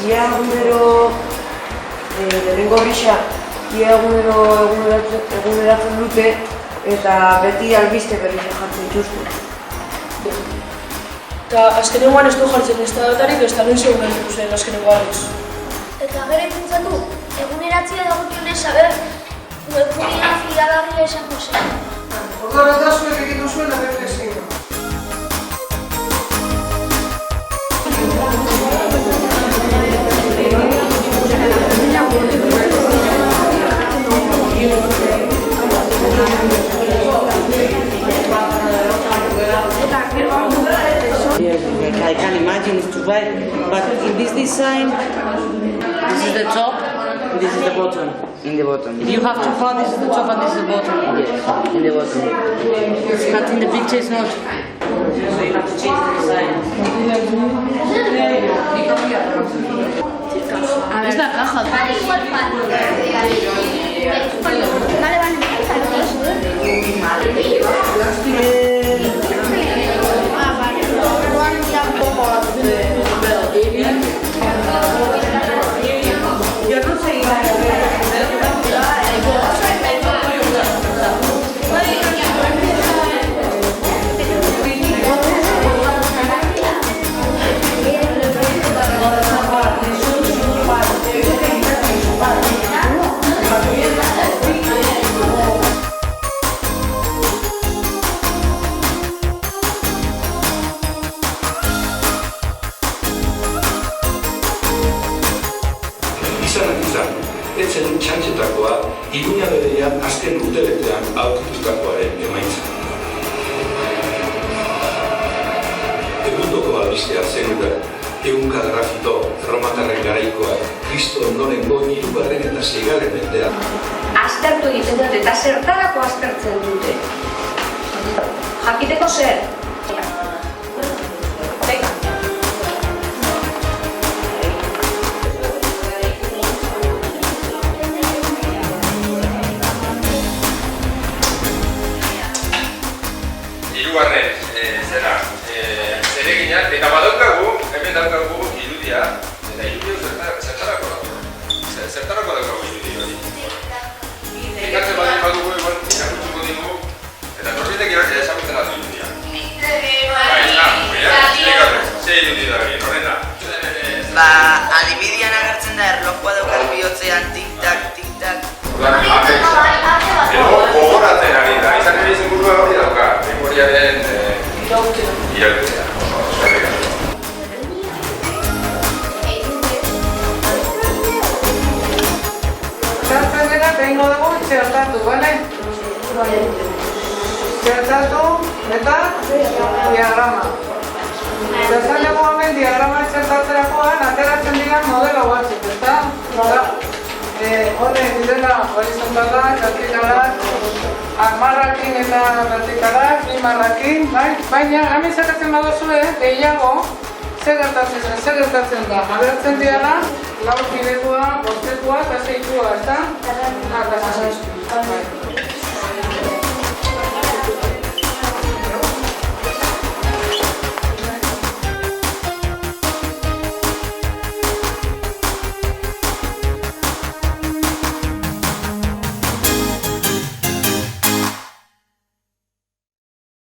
ia egunero lehenengo grisa ia eguneratzen dute eta beti albiste berriak jartzen dituzte. Eta azkenean ez du jartzen ez da datarik, ez da noiz eguneratuko zen azkenean aldiz. Eta gero ikuntzatu, eguneratzea dagokionez, webgunean fidagarria izango zen. Ordu horretan zuek egiten zuen erreflexioa. I can imagine it's too bright, but in this design, this is the top, and this is the bottom. In the bottom. If you have too far, this is the top and this is the bottom. Yes, in the bottom. But in the picture it's not. So you have to change the design. Es la caja. Ez zen txantxetakoa, Iruña berean azken urtebetean aurkitutakoaren emaitza. Egundoko albistea zen da, ehunka grafito, erromatarren garaikoak, Kristo ondorengo 3. eta 6. mendean. Aztertu egiten dute eta zertarako aztertzen dute. Jakiteko zer? Hirugarren zera, zereginak, eta badaukagu, hemen daukagu irudia, eta irudio zertarako dago. Zertarako daukagu irudio hori. Ikatzen badin badugu egon, irakurtuko digu, eta norbitek ezagutzen aldu irudia. Ze irudio da egin, horrena. Adibidean agertzen da erlojua daukar bihotzean tik-tak, tik-tak. Gogoratzen ari da, izan ere izingurua hori dauka, memoriaren iraultzea. Zertzen dena, behingo dugu txertatu, bale? Txertatu eta diagrama. Zertzen dugu hemen diagrama txertatzerakoan ateratzen dira modelo batzuk, ezta? Horren direla horizontalak, vertikalak, marrakin eta vertikalak, limarrakin, baina hemen zertatzen baduzue gehiago zer gertatzen da. Agertzen direla, 4 bidekoa, 5 eta 6, ezta? Eta 6.